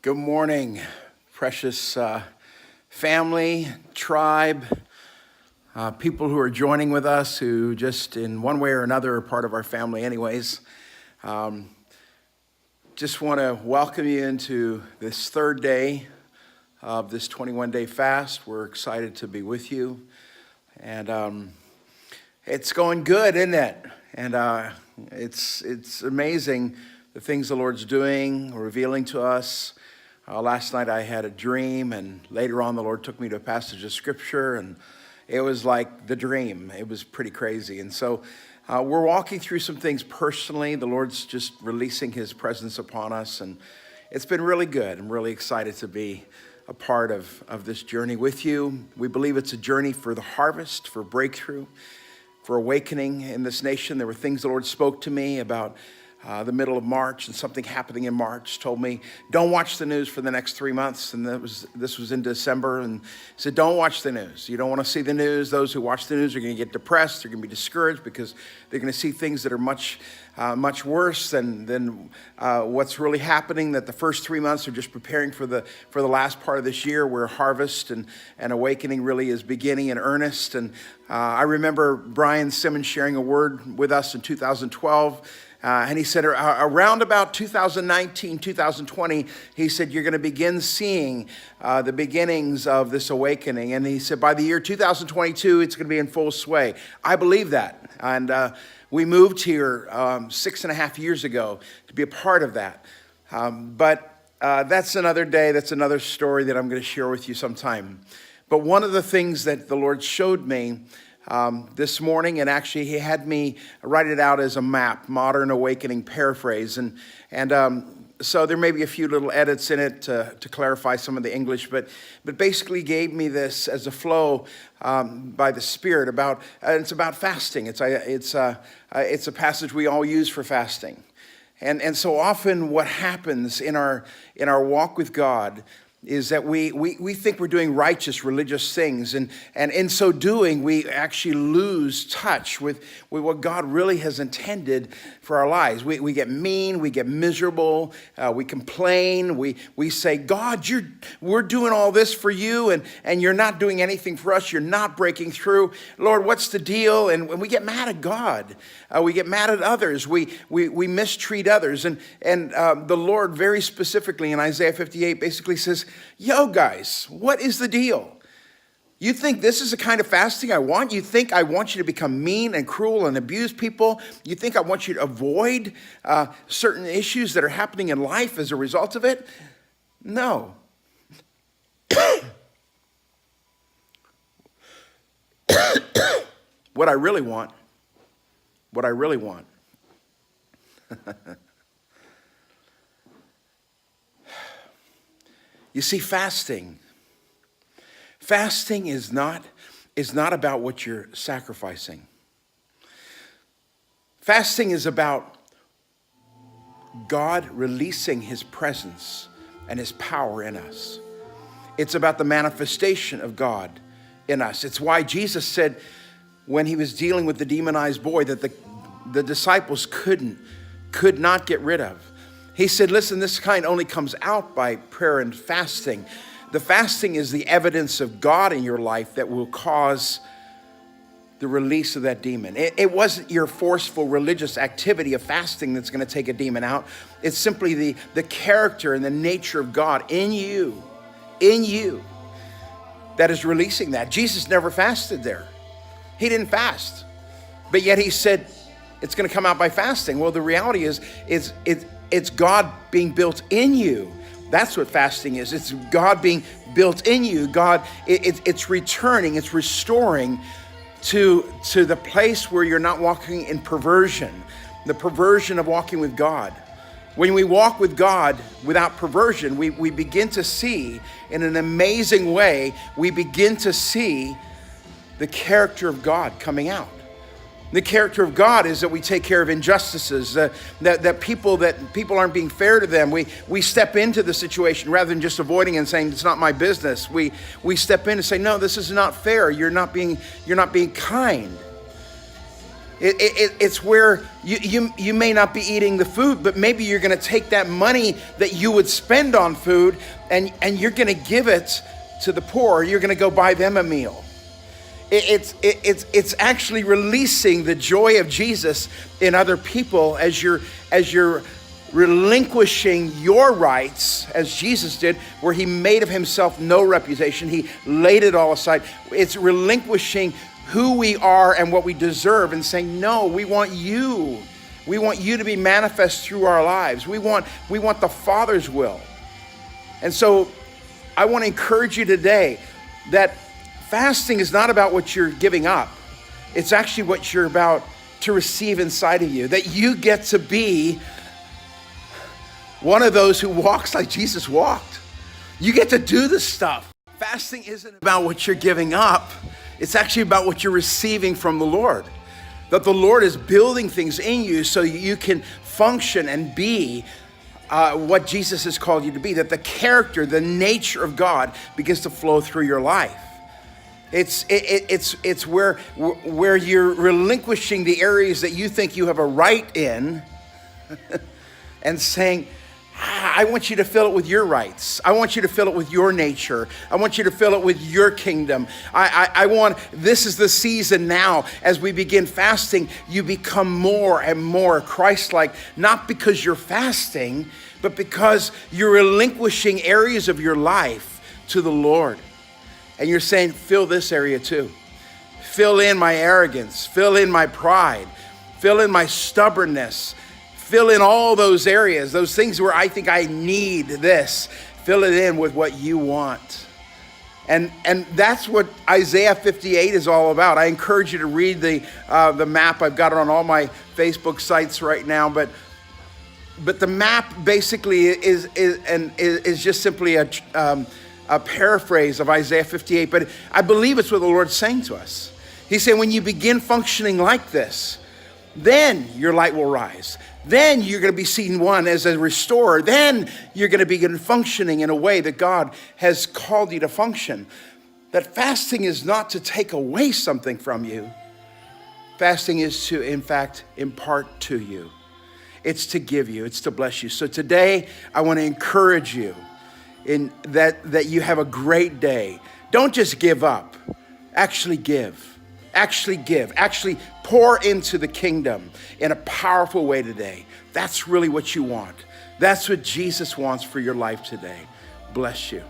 Good morning, precious family, tribe, people who are joining with us who just in one way or another are part of our family anyways. Just want to welcome you into this third day of this 21-day fast. We're excited to be with you. And it's going good, isn't it? And it's amazing the things the Lord's doing, revealing to us. Last night I had a dream, and later on the Lord took me to a passage of scripture, and it was like the dream. It was pretty crazy. And so we're walking through some things personally. The Lord's just releasing his presence upon us, and it's been really good. I'm really excited to be a part of this journey with you. We believe it's a journey for the harvest, for breakthrough, for awakening in this nation. There were things the Lord spoke to me about the middle of March, and something happening in March told me, don't watch the news for the next 3 months. And this was in December, and said, don't watch the news. You don't want to see the news. Those who watch the news are going to get depressed. They're going to be discouraged because they're going to see things that are much worse than what's really happening. That the first 3 months are just preparing for the last part of this year, where harvest and awakening really is beginning in earnest. And I remember Brian Simmons sharing a word with us in 2012. And he said around about 2019, 2020, he said, you're going to begin seeing the beginnings of this awakening. And he said, by the year 2022, it's going to be in full sway. I believe that. And we moved here 6.5 years ago to be a part of that. But that's another day. That's another story that I'm going to share with you sometime. But one of the things that the Lord showed me this morning, and actually he had me write it out as a map, Modern Awakening Paraphrase. And so there may be a few little edits in it to clarify some of the English, but basically gave me this as a flow by the Spirit about, it's about fasting. It's a passage we all use for fasting. And so often what happens in our walk with God is that we think we're doing righteous religious things, and in so doing we actually lose touch with what God really has intended for our lives. We get mean, we get miserable, we complain, we say, God, we're doing all this for you, and you're not doing anything for us, you're not breaking through. Lord, what's the deal? And when we get mad at God, we get mad at others, we mistreat others, and the Lord very specifically in Isaiah 58 basically says, yo guys, what is the deal? You think this is the kind of fasting I want? You think I want you to become mean and cruel and abuse people? You think I want you to avoid certain issues that are happening in life as a result of it? No. What I really want. You see, fasting is not about what you're sacrificing. Fasting is about God releasing his presence and his power in us. It's about the manifestation of God in us. It's why Jesus said when he was dealing with the demonized boy that the disciples could not get rid of. He said, listen, this kind only comes out by prayer and fasting. The fasting is the evidence of God in your life that will cause the release of that demon. It wasn't your forceful religious activity of fasting that's going to take a demon out. It's simply the character and the nature of God in you that is releasing that. Jesus never fasted there. He didn't fast. But yet he said, it's going to come out by fasting. Well, the reality is it's God being built in you. That's what fasting is. It's God being built in you. It's returning, it's restoring to the place where you're not walking in perversion, the perversion of walking with God. When we walk with God without perversion, we begin to see in an amazing way, we begin to see the character of God coming out. The character of God is that we take care of injustices, that people aren't being fair to them. We step into the situation rather than just avoiding and saying it's not my business. We step in and say, no, this is not fair. You're not being kind. It's where you may not be eating the food, but maybe you're going to take that money that you would spend on food and you're going to give it to the poor. You're going to go buy them a meal. It's actually releasing the joy of Jesus in other people as you're relinquishing your rights as Jesus did, where he made of himself no reputation. He laid it all aside. It's relinquishing who we are and what we deserve and saying, no, we want you. We want you to be manifest through our lives. We want the Father's will. And so I want to encourage you today that fasting is not about what you're giving up. It's actually what you're about to receive inside of you, that you get to be one of those who walks like Jesus walked. You get to do this stuff. Fasting isn't about what you're giving up. It's actually about what you're receiving from the Lord. That the Lord is building things in you so you can function and be what Jesus has called you to be. That the character, the nature of God begins to flow through your life. It's where you're relinquishing the areas that you think you have a right in and saying, I want you to fill it with your rights. I want you to fill it with your nature. I want you to fill it with your kingdom. This is the season now. As we begin fasting, you become more and more Christ-like, not because you're fasting, but because you're relinquishing areas of your life to the Lord. And you're saying, fill this area too. Fill in my arrogance. Fill in my pride. Fill in my stubbornness. Fill in all those areas, those things where I think I need this. Fill it in with what you want. And that's what Isaiah 58 is all about. I encourage you to read the map. I've got it on all my Facebook sites right now. But the map basically is just simply a paraphrase of Isaiah 58. But I believe it's what the Lord's saying to us. He's saying, when you begin functioning like this, then your light will rise. Then you're going to be seen, one, as a restorer. Then you're going to begin functioning in a way that God has called you to function. That fasting is not to take away something from you. Fasting is to, in fact, impart to you. It's to give you. It's to bless you. So today, I want to encourage you in that you have a great day. Don't just give up. Actually give. Actually give. Actually pour into the kingdom in a powerful way today. That's really what you want. That's what Jesus wants for your life today. Bless you.